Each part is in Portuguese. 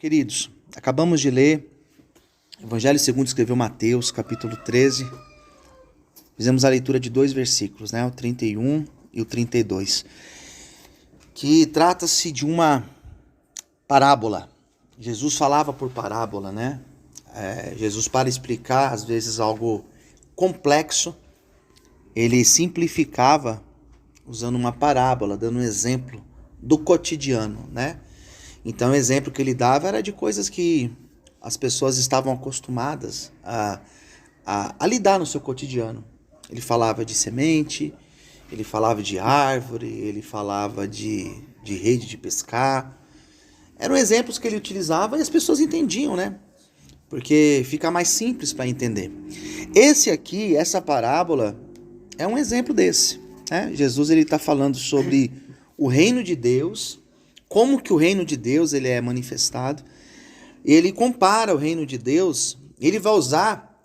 Queridos, acabamos de ler o Evangelho segundo escreveu Mateus, capítulo 13. Fizemos a leitura de 2 versículos, o 31 e o 32, que trata-se de uma parábola. Jesus falava por parábola, Jesus, para explicar, às vezes, algo complexo, ele simplificava usando uma parábola, dando um exemplo do cotidiano, Então, o exemplo que ele dava era de coisas que as pessoas estavam acostumadas a lidar no seu cotidiano. Ele falava de semente, ele falava de árvore, ele falava de rede de pescar. Eram exemplos que ele utilizava e as pessoas entendiam, Porque fica mais simples para entender. Essa parábola, é um exemplo desse. Jesus está falando sobre o reino de Deus, como que o reino de Deus ele é manifestado. Ele compara o reino de Deus, ele vai usar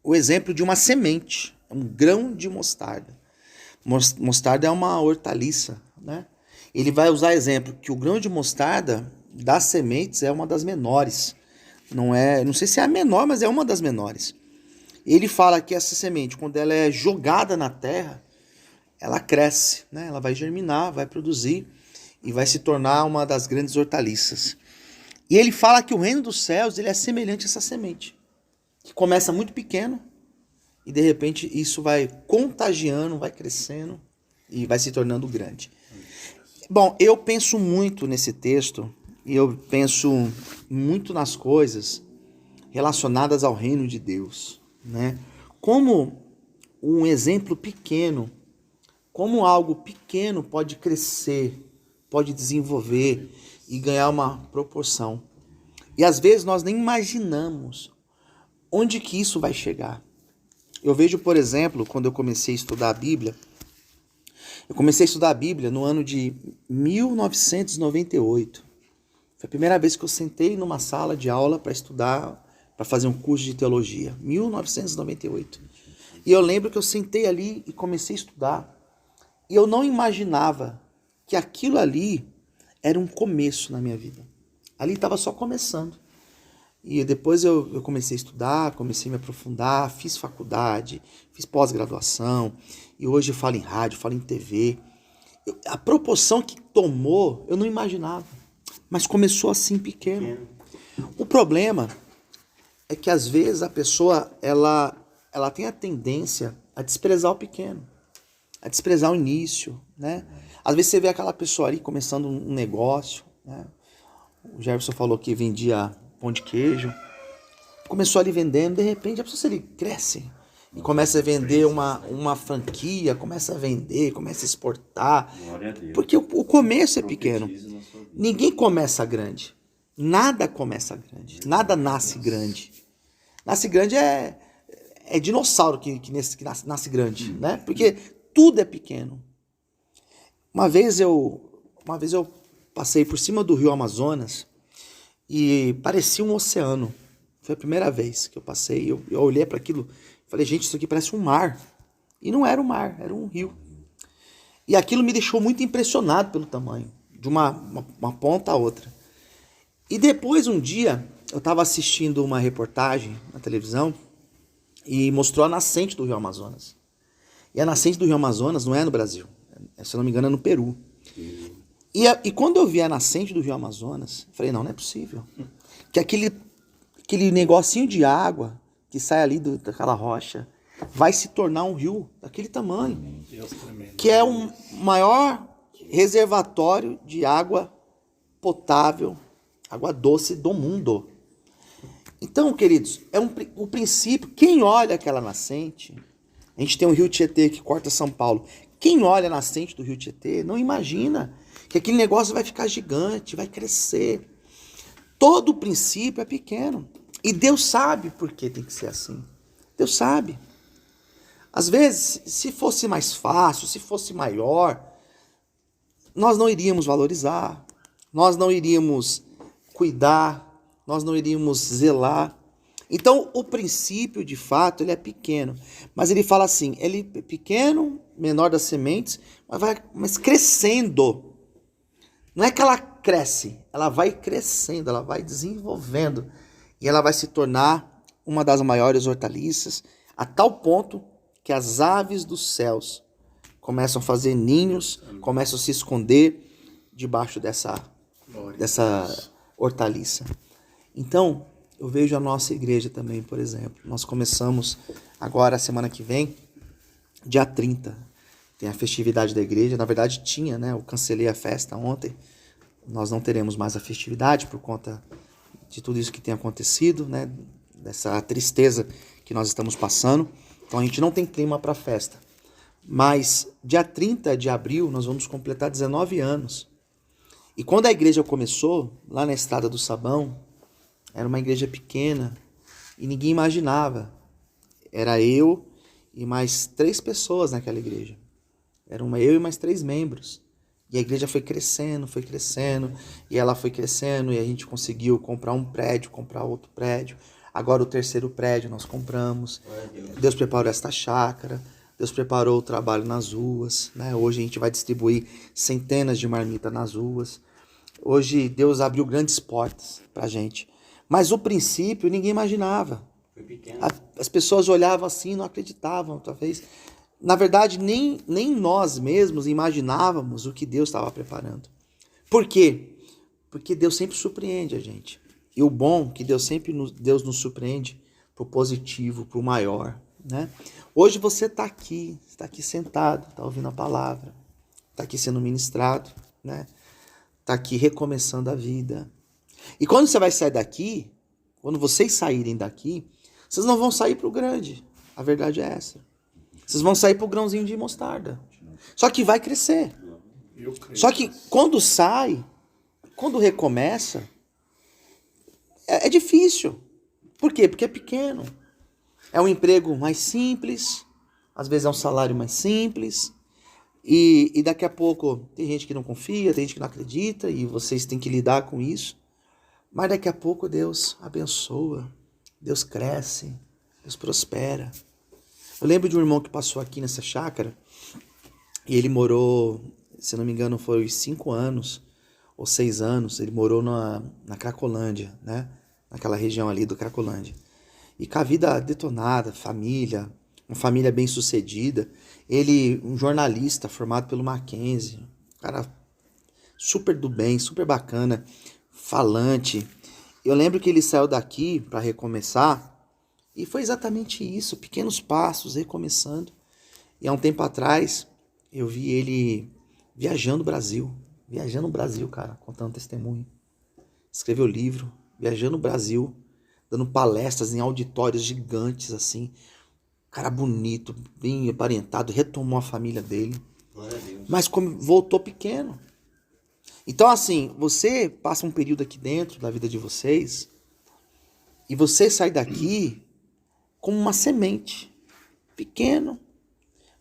o exemplo de uma semente, um grão de mostarda. Mostarda é uma hortaliça, Ele vai usar exemplo que o grão de mostarda das sementes é uma das menores. Não sei se é a menor, mas é uma das menores. Ele fala que essa semente, quando ela é jogada na terra, ela cresce, Ela vai germinar, vai produzir e vai se tornar uma das grandes hortaliças. E ele fala que o reino dos céus ele é semelhante a essa semente, que começa muito pequeno e de repente isso vai contagiando, vai crescendo e vai se tornando grande. Bom, eu penso muito nesse texto e eu penso muito nas coisas relacionadas ao reino de Deus, Como um exemplo pequeno, como algo pequeno pode crescer, pode desenvolver e ganhar uma proporção. E às vezes nós nem imaginamos onde que isso vai chegar. Eu vejo, por exemplo, quando eu comecei a estudar a Bíblia, no ano de 1998. Foi a primeira vez que eu sentei numa sala de aula para estudar, para fazer um curso de teologia. 1998. E eu lembro que eu sentei ali e comecei a estudar. E eu não imaginava que aquilo ali era um começo na minha vida. Ali estava só começando. E depois eu comecei a estudar, comecei a me aprofundar, fiz faculdade, fiz pós-graduação. E hoje eu falo em rádio, falo em TV. A proporção que tomou, eu não imaginava. Mas começou assim pequeno. O problema é que às vezes a pessoa ela tem a tendência a desprezar o pequeno, a desprezar o início, Às vezes você vê aquela pessoa ali começando um negócio, O Jefferson falou que vendia pão de queijo, começou ali vendendo, de repente a pessoa ele cresce e começa a vender uma franquia, começa a vender, começa a exportar, porque o começo é pequeno. Ninguém começa grande, nada começa grande, nada nasce grande. Nasce grande é dinossauro que nasce grande, Porque tudo é pequeno. Uma vez eu passei por cima do rio Amazonas e parecia um oceano. Foi a primeira vez que eu passei. Eu olhei para aquilo e falei, gente, isso aqui parece um mar. E não era um mar, era um rio. E aquilo me deixou muito impressionado pelo tamanho, de uma ponta a outra. E depois, um dia, eu estava assistindo uma reportagem na televisão e mostrou a nascente do rio Amazonas. E a nascente do rio Amazonas não é no Brasil. Se eu não me engano, é no Peru. E quando eu vi a nascente do rio Amazonas, eu falei, não é possível. Que aquele negocinho de água que sai ali daquela rocha vai se tornar um rio daquele tamanho. Que é o maior reservatório de água potável, água doce do mundo. Então, queridos, o princípio, quem olha aquela nascente, a gente tem o rio Tietê que corta São Paulo, quem olha a nascente do rio Tietê não imagina que aquele negócio vai ficar gigante, vai crescer. Todo o princípio é pequeno. E Deus sabe por que tem que ser assim. Deus sabe. Às vezes, se fosse mais fácil, se fosse maior, nós não iríamos valorizar, nós não iríamos cuidar, nós não iríamos zelar. Então, o princípio, de fato, ele é pequeno. Mas ele fala assim, ele é pequeno, menor das sementes, mas crescendo. Não é aquela cresce, ela vai crescendo, ela vai desenvolvendo e ela vai se tornar uma das maiores hortaliças, a tal ponto que as aves dos céus começam a fazer ninhos, começam a se esconder debaixo dessa hortaliça. Então, eu vejo a nossa igreja também, por exemplo. Nós começamos agora, semana que vem, dia 30. Tem a festividade da igreja. Na verdade, tinha, né? Eu cancelei a festa ontem. Nós não teremos mais a festividade por conta de tudo isso que tem acontecido, né? Dessa tristeza que nós estamos passando. Então, a gente não tem clima para a festa. Mas, dia 30 de abril, nós vamos completar 19 anos. E quando a igreja começou, lá na Estrada do Sabão, era uma igreja pequena e ninguém imaginava. Era eu e mais 3 pessoas naquela igreja. Eram eu e mais 3 membros. E a igreja foi crescendo, e ela foi crescendo, e a gente conseguiu comprar um prédio, comprar outro prédio. Agora o 3º prédio nós compramos. Deus preparou esta chácara, Deus preparou o trabalho nas ruas, né? Hoje a gente vai distribuir centenas de marmitas nas ruas. Hoje Deus abriu grandes portas pra gente. Mas o princípio ninguém imaginava. Foi pequeno. As pessoas olhavam assim e não acreditavam, talvez. Na verdade, nem nós mesmos imaginávamos o que Deus estava preparando. Por quê? Porque Deus sempre surpreende a gente. E o bom é que Deus nos surpreende pro positivo, pro maior, né? Hoje você está aqui sentado, está ouvindo a palavra, está aqui sendo ministrado, né? Está aqui recomeçando a vida. E quando você vai sair daqui, quando vocês saírem daqui, vocês não vão sair para o grande. A verdade é essa. Vocês vão sair para o grãozinho de mostarda. Só que vai crescer. Só que quando sai, quando recomeça, é difícil. Por quê? Porque é pequeno. É um emprego mais simples, às vezes é um salário mais simples, e daqui a pouco tem gente que não confia, tem gente que não acredita, e vocês têm que lidar com isso. Mas daqui a pouco Deus abençoa, Deus cresce, Deus prospera. Eu lembro de um irmão que passou aqui nessa chácara, e ele morou, se não me engano, foi 5 anos ou 6 anos, ele morou na Cracolândia, né? Naquela região ali do Cracolândia. E com a vida detonada, família, uma família bem sucedida. Ele, um jornalista formado pelo Mackenzie, um cara super do bem, super bacana, falante. Eu lembro que ele saiu daqui para recomeçar e foi exatamente isso, pequenos passos, recomeçando. E há um tempo atrás eu vi ele viajando o Brasil, cara, contando testemunho. Escreveu livro, viajando o Brasil, dando palestras em auditórios gigantes, assim. Cara bonito, bem aparentado, retomou a família dele. Mas como voltou pequeno. Então, assim, você passa um período aqui dentro da vida de vocês e você sai daqui como uma semente. Pequeno.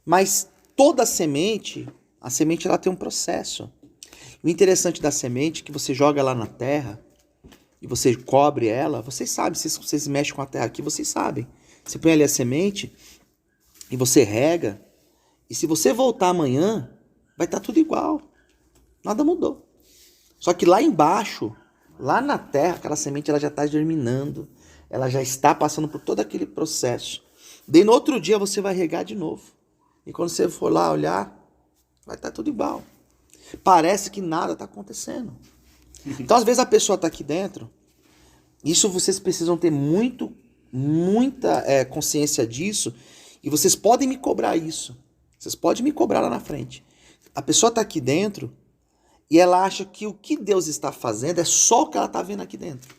Mas toda semente, a semente ela tem um processo. O interessante da semente é que você joga lá na terra e você cobre ela, vocês sabem, vocês mexem com a terra aqui, vocês sabem. Você põe ali a semente e você rega, e se você voltar amanhã, vai estar tudo igual. Nada mudou. Só que lá embaixo, lá na terra, aquela semente ela já está germinando, ela já está passando por todo aquele processo. Daí no outro dia você vai regar de novo. E quando você for lá olhar, vai estar tudo igual. Parece que nada está acontecendo. Então, às vezes, a pessoa está aqui dentro. Isso vocês precisam ter muita consciência disso. E vocês podem me cobrar isso. Vocês podem me cobrar lá na frente. A pessoa está aqui dentro e ela acha que o que Deus está fazendo é só o que ela está vendo aqui dentro.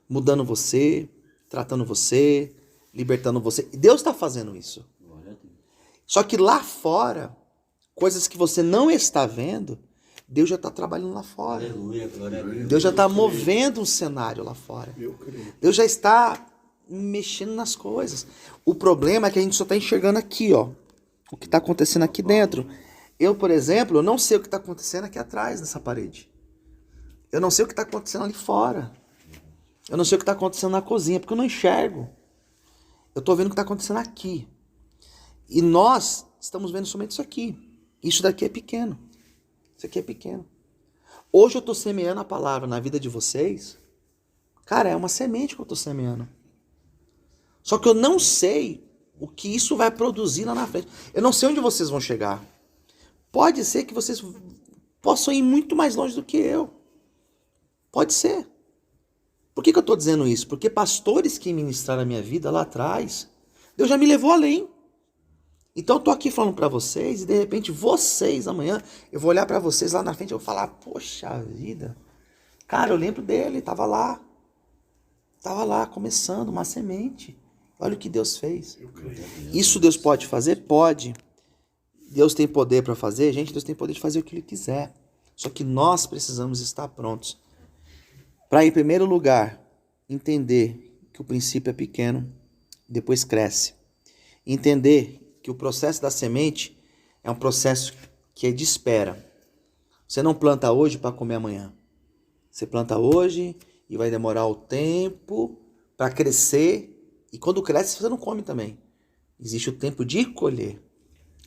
Mudando você, tratando você, libertando você. E Deus está fazendo isso. Só que lá fora, coisas que você não está vendo, Deus já está trabalhando lá fora. Aleluia, glória a Deus. Deus já está movendo um cenário lá fora. Deus já está mexendo nas coisas. O problema é que a gente só está enxergando aqui, ó, o que está acontecendo aqui dentro. Eu, por exemplo, eu não sei o que está acontecendo aqui atrás, nessa parede. Eu não sei o que está acontecendo ali fora. Eu não sei o que está acontecendo na cozinha, porque eu não enxergo. Eu estou vendo o que está acontecendo aqui. E nós estamos vendo somente isso aqui. Isso daqui é pequeno. Isso aqui é pequeno. Hoje eu estou semeando a palavra na vida de vocês. Cara, é uma semente que eu estou semeando. Só que eu não sei o que isso vai produzir lá na frente. Eu não sei onde vocês vão chegar. Pode ser que vocês possam ir muito mais longe do que eu. Pode ser. Por que eu estou dizendo isso? Porque pastores que ministraram a minha vida lá atrás, Deus já me levou além. Então eu estou aqui falando para vocês e de repente vocês amanhã, eu vou olhar para vocês lá na frente e vou falar, poxa vida, cara, eu lembro dele, estava lá começando uma semente. Olha o que Deus fez. Isso Deus pode fazer? Pode. Deus tem poder para fazer? Gente, Deus tem poder de fazer o que Ele quiser. Só que nós precisamos estar prontos. Para, em primeiro lugar, entender que o princípio é pequeno, depois cresce. Entender que o processo da semente é um processo que é de espera. Você não planta hoje para comer amanhã. Você planta hoje e vai demorar o tempo para crescer. E quando cresce, você não come também. Existe o tempo de colher.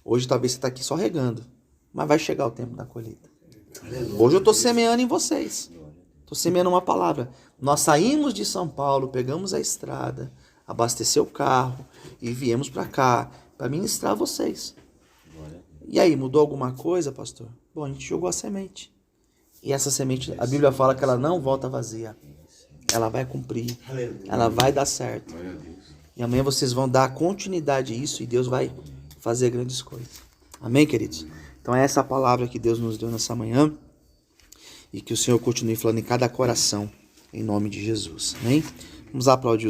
Hoje talvez você está aqui só regando, mas vai chegar o tempo da colheita. Hoje eu estou semeando em vocês. Estou semeando uma palavra. Nós saímos de São Paulo, pegamos a estrada, abasteceu o carro e viemos para cá para ministrar a vocês. E aí, mudou alguma coisa, pastor? Bom, a gente jogou a semente. E essa semente, a Bíblia fala que ela não volta vazia. Ela vai cumprir. Ela vai dar certo. E amanhã vocês vão dar continuidade a isso e Deus vai fazer grandes coisas. Amém, queridos? Então é essa palavra que Deus nos deu nessa manhã e que o Senhor continue falando em cada coração, em nome de Jesus. Amém? Vamos aplaudir o